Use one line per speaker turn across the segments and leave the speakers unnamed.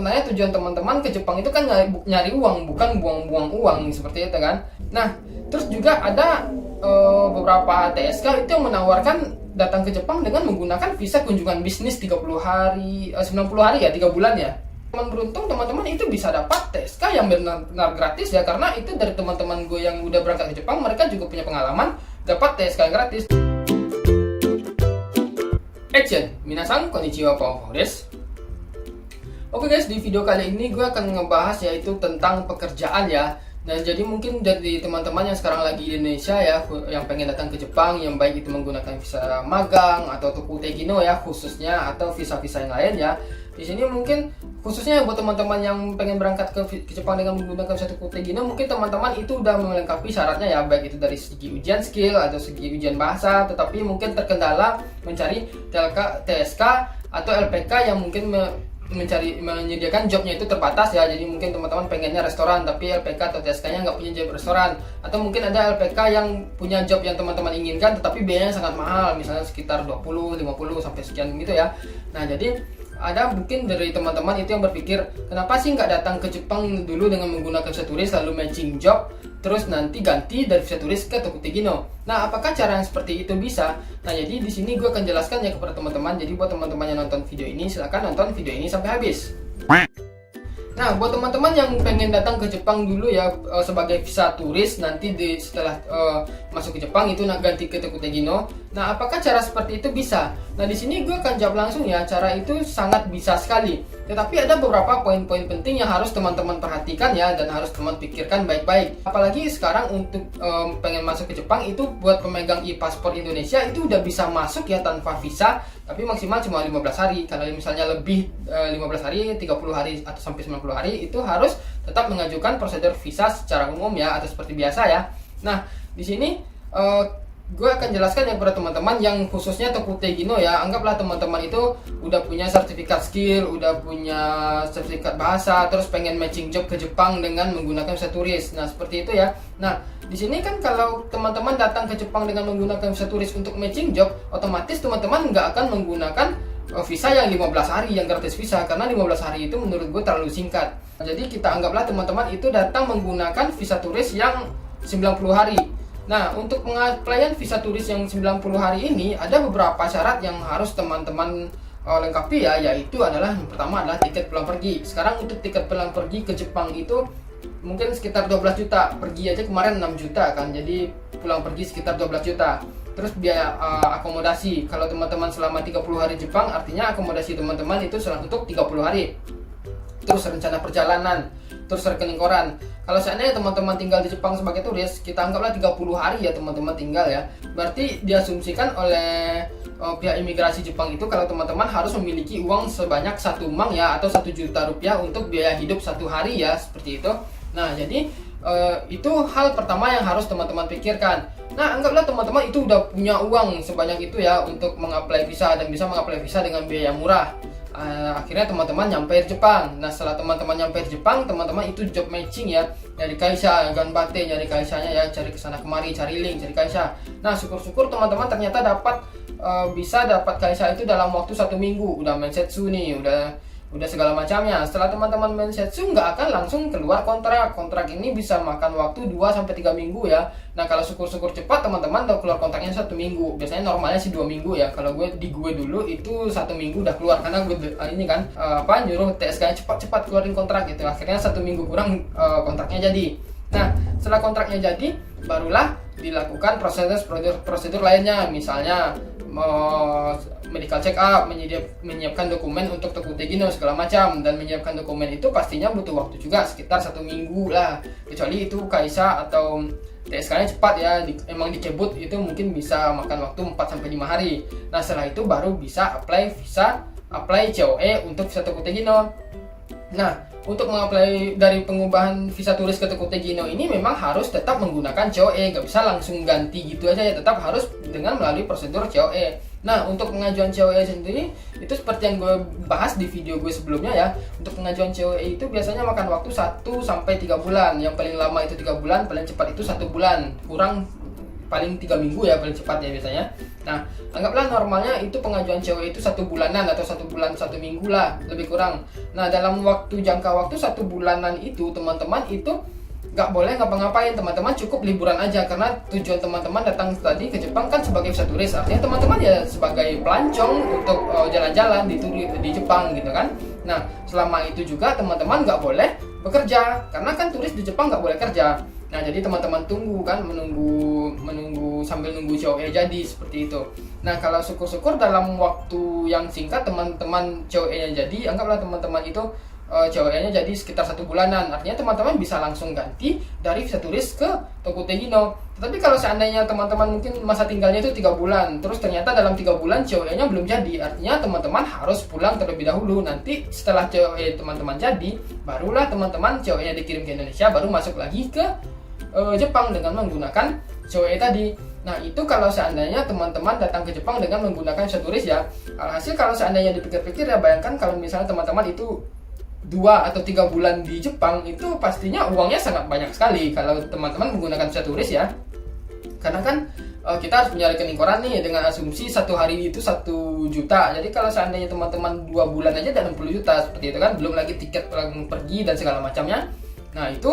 sebenarnya tujuan teman-teman ke Jepang itu kan nyari uang, bukan buang-buang uang seperti itu kan. Nah, terus juga ada beberapa TSK itu yang menawarkan datang ke Jepang dengan menggunakan visa kunjungan bisnis 30 hari, 90 hari ya, 3 bulan ya. Teman beruntung teman-teman itu bisa dapat TSK yang benar-benar gratis ya, karena itu dari teman-teman gue yang udah berangkat ke Jepang, mereka juga punya pengalaman dapat TSK yang gratis. Action! Minasan, konnichiwa, Pow desu. Oke guys, di video kali ini gue akan ngebahas yaitu tentang pekerjaan ya. Dan jadi mungkin dari teman-teman yang sekarang lagi di Indonesia ya, yang pengen datang ke Jepang, yang baik itu menggunakan visa magang atau Tokutegi no ya khususnya, atau visa-visa yang lain ya. Di sini mungkin khususnya buat teman-teman yang pengen berangkat ke Jepang dengan menggunakan visa Tokutegi no, mungkin teman-teman itu udah melengkapi syaratnya ya, baik itu dari segi ujian skill atau segi ujian bahasa, tetapi mungkin terkendala mencari TSK atau LPK yang mungkin menyediakan jobnya itu terbatas ya. Jadi mungkin teman-teman pengennya restoran tapi LPK atau TSK-nya nggak punya job restoran, atau mungkin ada LPK yang punya job yang teman-teman inginkan tetapi biayanya sangat mahal, misalnya sekitar 20, 50 sampai sekian gitu ya. Nah, jadi ada mungkin dari teman-teman itu yang berpikir, kenapa sih nggak datang ke Jepang dulu dengan menggunakan visa turis lalu matching job, terus nanti ganti dari visa turis ke Tokutegi no. Nah, apakah cara yang seperti itu bisa? Nah, jadi di sini gue akan jelaskan ya kepada teman-teman. Jadi buat teman-teman yang nonton video ini, silakan nonton video ini sampai habis. Nah, buat teman-teman yang pengen datang ke Jepang dulu ya sebagai visa turis, nanti setelah masuk ke Jepang itu ganti ke Tokutegi no. Nah, apakah cara seperti itu bisa? Nah, di sini gue akan jawab langsung ya, cara itu sangat bisa sekali. Tetapi ada beberapa poin-poin penting yang harus teman-teman perhatikan ya, dan harus teman pikirkan baik-baik. Apalagi sekarang untuk pengen masuk ke Jepang itu buat pemegang e-paspor Indonesia itu udah bisa masuk ya tanpa visa, tapi maksimal cuma 15 hari. Kalau misalnya lebih 15 hari, 30 hari atau sampai 90 hari itu harus tetap mengajukan prosedur visa secara umum ya, atau seperti biasa ya. Nah, di sini gue akan jelaskan ya kepada teman-teman yang khususnya Tokutegi no ya. Anggaplah teman-teman itu udah punya sertifikat skill, udah punya sertifikat bahasa, terus pengen matching job ke Jepang dengan menggunakan visa turis. Nah, seperti itu ya. Nah, di sini kan kalau teman-teman datang ke Jepang dengan menggunakan visa turis untuk matching job, otomatis teman-teman nggak akan menggunakan visa yang 15 hari yang gratis visa, karena 15 hari itu menurut gue terlalu singkat. Jadi kita anggaplah teman-teman itu datang menggunakan visa turis yang 90 hari. Nah, untuk pengaplaian visa turis yang 90 hari ini ada beberapa syarat yang harus teman-teman lengkapi ya, yaitu adalah yang pertama adalah tiket pulang pergi. Sekarang untuk tiket pulang pergi ke Jepang itu mungkin sekitar 12 juta. Pergi aja kemarin 6 juta kan, jadi pulang pergi sekitar 12 juta. Terus biaya akomodasi, kalau teman-teman selama 30 hari Jepang, artinya akomodasi teman-teman itu untuk 30 hari. Terus rencana perjalanan, terus rekening koran. Kalau seandainya teman-teman tinggal di Jepang sebagai turis, kita anggaplah 30 hari ya teman-teman tinggal ya. Berarti diasumsikan oleh pihak imigrasi Jepang itu kalau teman-teman harus memiliki uang sebanyak 1 mang ya, atau 1 juta rupiah untuk biaya hidup 1 hari ya, seperti itu. Nah, jadi itu hal pertama yang harus teman-teman pikirkan. Nah, anggaplah teman-teman itu udah punya uang sebanyak itu ya untuk mengapply visa, dan bisa mengapply visa dengan biaya murah. Akhirnya teman-teman nyampe di Jepang. Nah, setelah teman-teman nyampe di Jepang, teman-teman itu job matching ya, nyari kaisha, ganbate, nyari kaishanya ya, cari kesana kemari, cari link, cari kaisha. Nah, syukur-syukur teman-teman ternyata bisa dapat kaisha itu dalam waktu 1 minggu. Udah mensetsu nih, udah segala macamnya. Setelah teman-teman mensetsu, nggak akan langsung keluar kontrak. Kontrak ini bisa makan waktu 2-3 minggu ya. Nah, kalau syukur-syukur cepat teman-teman udah keluar kontraknya 1 minggu. Biasanya normalnya sih 2 minggu ya. Kalau gue dulu itu 1 minggu udah keluar, karena gue ini kan nyuruh TSK-nya cepat-cepat keluarin kontrak gitu. Akhirnya 1 minggu kurang kontraknya jadi. Nah, setelah kontraknya jadi, barulah dilakukan prosedur lainnya, misalnya medical check up, menyiapkan dokumen untuk Tokutegi no segala macam. Dan menyiapkan dokumen itu pastinya butuh waktu juga sekitar 1 minggu lah, kecuali itu kaisha atau TSK-nya cepat ya, emang dicebut itu mungkin bisa makan waktu 4-5 hari. Nah, setelah itu baru bisa apply COE untuk visa Tokutegi no. Nah, untuk mengapply dari pengubahan visa turis ke Tokutegi no ini memang harus tetap menggunakan COE, nggak bisa langsung ganti gitu aja ya, tetap harus dengan melalui prosedur COE. Nah, untuk pengajuan COE sendiri itu seperti yang gue bahas di video gue sebelumnya ya. Untuk pengajuan COE itu biasanya makan waktu 1-3 bulan. Yang paling lama itu 3 bulan, paling cepat itu 1 bulan. Kurang paling 3 minggu ya, paling cepat ya biasanya. Nah, anggaplah normalnya itu pengajuan cewek itu 1 bulanan atau 1 bulan 1 minggu lah, lebih kurang. Nah, dalam jangka waktu 1 bulanan itu teman-teman itu nggak boleh ngapa-ngapain, teman-teman cukup liburan aja, karena tujuan teman-teman datang tadi ke Jepang kan sebagai visa turis, artinya teman-teman ya sebagai pelancong untuk jalan-jalan di Jepang gitu kan. Nah, selama itu juga teman-teman nggak boleh bekerja, karena kan turis di Jepang nggak boleh kerja. Nah, jadi teman-teman tunggu kan, menunggu sambil nunggu cowoknya jadi seperti itu. Nah, kalau syukur-syukur dalam waktu yang singkat teman-teman cowoknya jadi, anggaplah teman-teman itu ceweknya jadi sekitar 1 bulanan, artinya teman-teman bisa langsung ganti dari visa turis ke Tokute Gino. Tetapi kalau seandainya teman-teman mungkin masa tinggalnya itu 3 bulan, terus ternyata dalam 3 bulan ceweknya belum jadi, artinya teman-teman harus pulang terlebih dahulu. Nanti setelah cewek teman-teman jadi, barulah teman-teman ceweknya dikirim ke Indonesia, baru masuk lagi ke Jepang dengan menggunakan cewek tadi. Nah, itu kalau seandainya teman-teman datang ke Jepang dengan menggunakan visa turis ya. Alhasil kalau seandainya dipikir-pikir ya, bayangkan kalau misalnya teman-teman itu 2 atau 3 bulan di Jepang, itu pastinya uangnya sangat banyak sekali kalau teman-teman menggunakan visa turis ya. Karena kan kita harus punya rekening koran nih, dengan asumsi 1 hari itu 1 juta. Jadi kalau seandainya teman-teman 2 bulan aja dan 60 juta seperti itu kan, belum lagi tiket pulang pergi dan segala macamnya. Nah, itu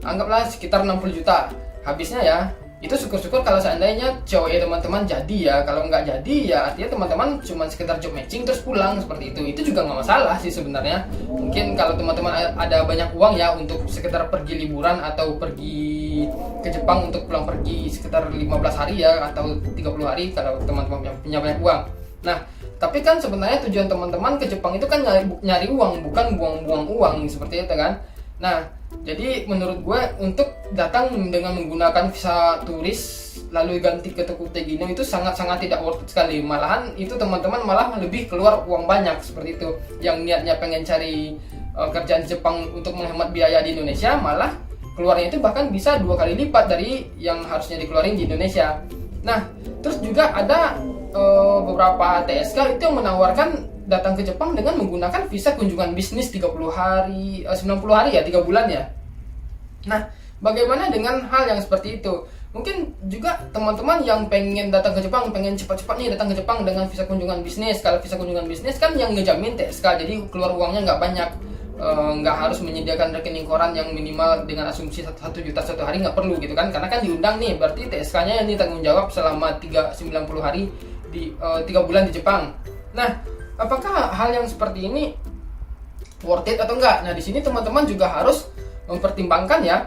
anggaplah sekitar 60 juta habisnya ya. Itu syukur-syukur kalau seandainya cewek teman-teman jadi ya. Kalau nggak jadi ya artinya teman-teman cuma sekedar job matching terus pulang seperti itu. Itu juga nggak masalah sih sebenarnya. Mungkin kalau teman-teman ada banyak uang ya untuk sekedar pergi liburan atau pergi ke Jepang untuk pulang pergi sekitar 15 hari ya, atau 30 hari kalau teman-teman punya banyak uang. Nah, tapi kan sebenarnya tujuan teman-teman ke Jepang itu kan nyari uang, bukan buang-buang uang seperti itu kan. Nah, jadi menurut gue untuk datang dengan menggunakan visa turis lalu ganti ke Tokute Gino itu sangat-sangat tidak worth it sekali. Malahan itu teman-teman malah lebih keluar uang banyak seperti itu. Yang niatnya pengen cari kerjaan di Jepang untuk menghemat biaya di Indonesia, malah keluarnya itu bahkan bisa 2 kali lipat dari yang harusnya dikeluarin di Indonesia. Nah, terus juga ada beberapa TSK itu yang menawarkan datang ke Jepang dengan menggunakan visa kunjungan bisnis 30 hari, 90 hari ya, 3 bulan ya. Nah, bagaimana dengan hal yang seperti itu? Mungkin juga teman-teman yang pengen datang ke Jepang, pengen cepat-cepat nih datang ke Jepang dengan visa kunjungan bisnis. Kalau visa kunjungan bisnis kan yang ngejamin TSK, jadi keluar uangnya nggak banyak. Nggak harus menyediakan rekening koran yang minimal dengan asumsi 1 juta 1 hari, nggak perlu gitu kan. Karena kan diundang nih, berarti TSK-nya ini tanggung jawab selama 90 hari di 3 bulan di Jepang. Nah, apakah hal yang seperti ini worth it atau enggak? Nah, di sini teman-teman juga harus mempertimbangkan ya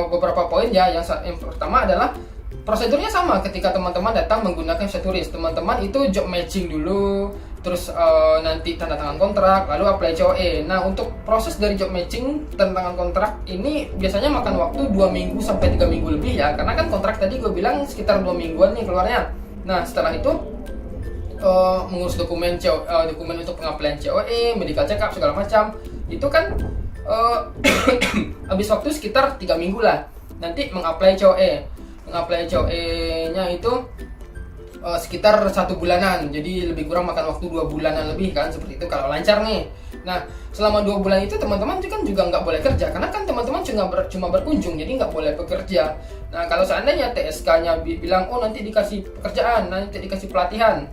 beberapa poin ya. Yang pertama adalah prosedurnya sama ketika teman-teman datang menggunakan visa turis. Teman-teman itu job matching dulu, terus nanti tanda tangan kontrak, lalu apply COE. Nah, untuk proses dari job matching, tanda tangan kontrak ini biasanya makan waktu 2 minggu sampai 3 minggu lebih ya. Karena kan kontrak tadi gue bilang sekitar 2 mingguan nih keluarnya. Nah, setelah itu mengurus dokumen untuk pengapaian COE, medical check up segala macam. Itu kan habis waktu sekitar 3 minggu lah. Nanti mengapply COE. Mengapply COE-nya itu sekitar 1 bulanan. Jadi lebih kurang makan waktu 2 bulanan lebih kan, seperti itu kalau lancar nih. Nah, selama 2 bulan itu teman-teman kan juga nggak boleh kerja, karena kan teman-teman cuma berkunjung, jadi nggak boleh bekerja. Nah, kalau seandainya TSK-nya bilang, oh nanti dikasih pekerjaan, nanti dikasih pelatihan,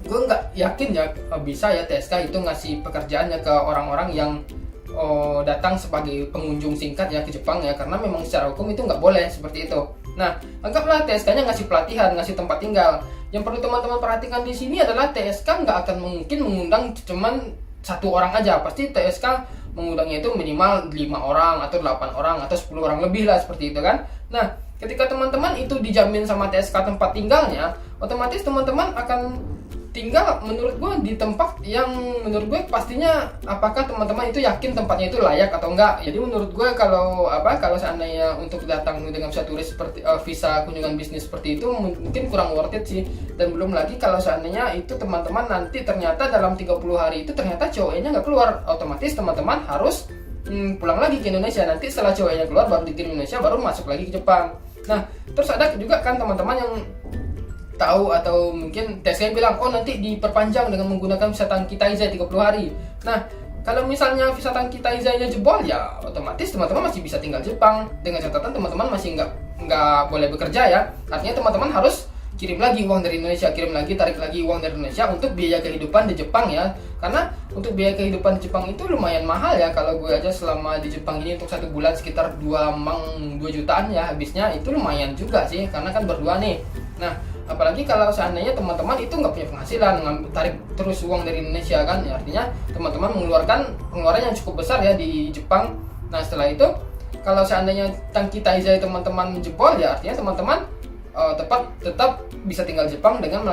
gue nggak yakin ya bisa ya TSK itu ngasih pekerjaannya ke orang-orang yang datang sebagai pengunjung singkat ya ke Jepang ya, karena memang secara hukum itu nggak boleh seperti itu. Nah, anggaplah TSK-nya ngasih pelatihan, ngasih tempat tinggal. Yang perlu teman-teman perhatikan di sini adalah TSK nggak akan mungkin mengundang cuman 1 orang aja. Pasti TSK mengundangnya itu minimal 5 orang atau 8 orang atau 10 orang lebih lah, seperti itu kan. Nah, ketika teman-teman itu dijamin sama TSK tempat tinggalnya, otomatis teman-teman akan tinggal menurut gue di tempat yang menurut gue pastinya apakah teman-teman itu yakin tempatnya itu layak atau enggak. Jadi menurut gue kalau seandainya untuk datang dengan visa turis seperti visa kunjungan bisnis seperti itu mungkin kurang worth it sih. Dan belum lagi kalau seandainya itu teman-teman nanti ternyata dalam 30 hari itu ternyata cowoknya nggak keluar, otomatis teman-teman harus pulang lagi ke Indonesia. Nanti setelah cowoknya keluar baru dikirim Indonesia, baru masuk lagi ke Jepang. Nah, terus ada juga kan teman-teman yang tahu atau mungkin TSK bilang, oh nanti diperpanjang dengan menggunakan visa Tanki Taizai 30 hari. Nah, kalau misalnya visa Tanki Taizai-nya jebol ya otomatis teman-teman masih bisa tinggal Jepang, dengan catatan teman-teman masih nggak boleh bekerja ya. Artinya teman-teman harus kirim lagi uang dari Indonesia, kirim lagi, tarik lagi uang dari Indonesia untuk biaya kehidupan di Jepang ya. Karena untuk biaya kehidupan di Jepang itu lumayan mahal ya. Kalau gue aja selama di Jepang ini untuk 1 bulan sekitar 2 jutaan ya habisnya, itu lumayan juga sih karena kan berdua nih. Nah, apalagi kalau seandainya teman-teman itu nggak punya penghasilan, tarik terus uang dari Indonesia kan, ya artinya teman-teman mengeluarkan pengeluaran yang cukup besar ya di Jepang. Nah, setelah itu kalau seandainya tangki taizai teman-teman jebol ya artinya teman-teman tetap bisa tinggal Jepang dengan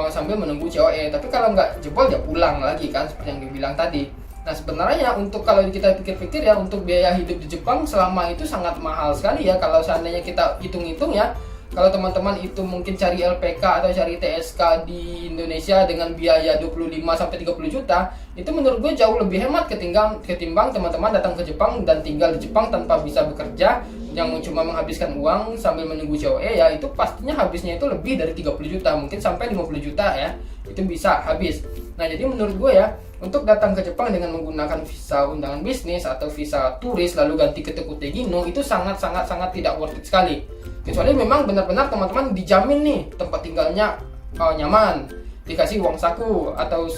sambil menunggu COE. Tapi kalau nggak jebol ya pulang lagi kan, seperti yang dibilang tadi. Nah, sebenarnya untuk kalau kita pikir-pikir ya, untuk biaya hidup di Jepang selama itu sangat mahal sekali ya. Kalau seandainya kita hitung-hitung ya, kalau teman-teman itu mungkin cari LPK atau cari TSK di Indonesia dengan biaya 25-30 juta, itu menurut gue jauh lebih hemat ketimbang teman-teman datang ke Jepang dan tinggal di Jepang tanpa bisa bekerja, yang cuma menghabiskan uang sambil menunggu COE ya, itu pastinya habisnya itu lebih dari 30 juta, mungkin sampai 50 juta ya, itu bisa habis. Nah, jadi menurut gue ya, untuk datang ke Jepang dengan menggunakan visa undangan bisnis atau visa turis lalu ganti ke Tegino itu sangat tidak worth it sekali. Kecuali memang benar-benar teman-teman dijamin nih tempat tinggalnya nyaman, dikasih uang saku atau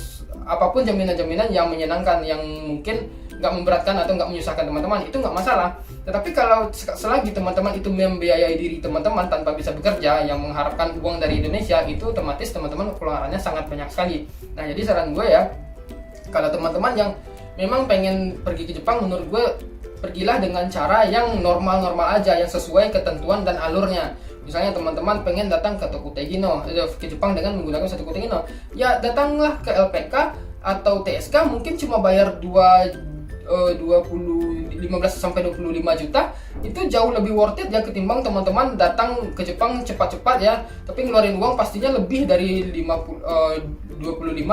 apapun jaminan-jaminan yang menyenangkan, yang mungkin nggak memberatkan atau nggak menyusahkan teman-teman, itu nggak masalah. Tetapi kalau selagi teman-teman itu membiayai diri teman-teman tanpa bisa bekerja, yang mengharapkan uang dari Indonesia, itu otomatis teman-teman pengeluarannya sangat banyak sekali. Nah, jadi saran gue ya, kalau teman-teman yang memang pengen pergi ke Jepang, menurut gue pergilah dengan cara yang normal-normal aja, yang sesuai ketentuan dan alurnya. Misalnya teman-teman pengen datang ke Tokyo Tegino, ke Jepang dengan menggunakan satu Tokyo Tegino, ya datanglah ke LPK atau TSK, mungkin cuma bayar 15 sampai 25 juta, itu jauh lebih worth it ya ketimbang teman-teman datang ke Jepang cepat-cepat ya, tapi ngeluarin uang pastinya lebih dari 25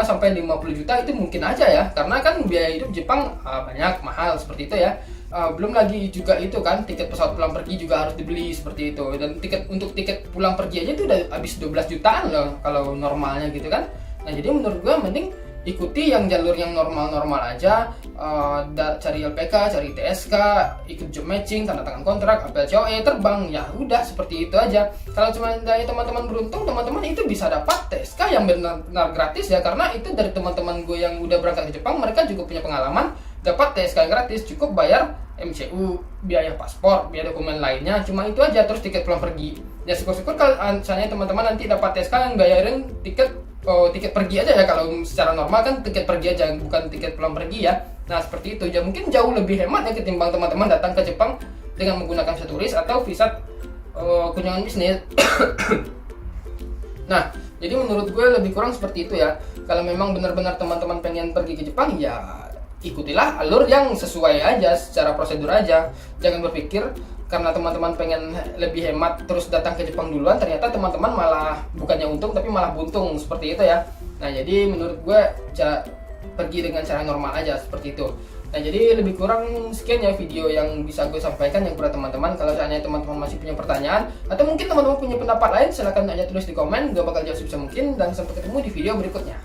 sampai 50 juta, itu mungkin aja ya, karena kan biaya hidup Jepang banyak, mahal seperti itu ya. Belum lagi juga itu kan, tiket pesawat pulang pergi juga harus dibeli seperti itu, dan untuk tiket pulang pergi aja itu udah habis 12 jutaan loh kalau normalnya gitu kan. Nah, jadi menurut gue mending ikuti yang jalur yang normal-normal aja, cari LPK, cari TSK, ikut job matching, tanda tangan kontrak, apel COE, terbang, ya udah seperti itu aja. Kalau cuma dari teman-teman beruntung, teman-teman itu bisa dapat TSK yang benar-benar gratis ya, karena itu dari teman-teman gue yang udah berangkat ke Jepang, mereka juga punya pengalaman dapat TSK yang gratis, cukup bayar MCU, biaya paspor, biaya dokumen lainnya, cuma itu aja, terus tiket pulang pergi. Ya syukur-syukur kalau misalnya teman-teman nanti dapat TSK yang bayarin tiket pergi aja ya. Kalau secara normal kan tiket pergi aja, bukan tiket pulang pergi ya. Nah, seperti itu ya, mungkin jauh lebih hemat ya ketimbang teman-teman datang ke Jepang dengan menggunakan visa turis atau visa kunjungan bisnis. Nah, jadi menurut gue lebih kurang seperti itu ya. Kalau memang benar-benar teman-teman pengen pergi ke Jepang, ya ikutilah alur yang sesuai aja, secara prosedur aja. Jangan berpikir karena teman-teman pengen lebih hemat terus datang ke Jepang duluan, ternyata teman-teman malah bukannya untung tapi malah buntung, seperti itu ya. Nah, jadi menurut gue pergi dengan cara normal aja, seperti itu. Nah, jadi lebih kurang sekian ya video yang bisa gue sampaikan yang buat teman-teman. Kalau seandainya teman-teman masih punya pertanyaan atau mungkin teman-teman punya pendapat lain, silahkan aja tulis di komen, gue bakal jawab sebisa mungkin. Dan sampai ketemu di video berikutnya.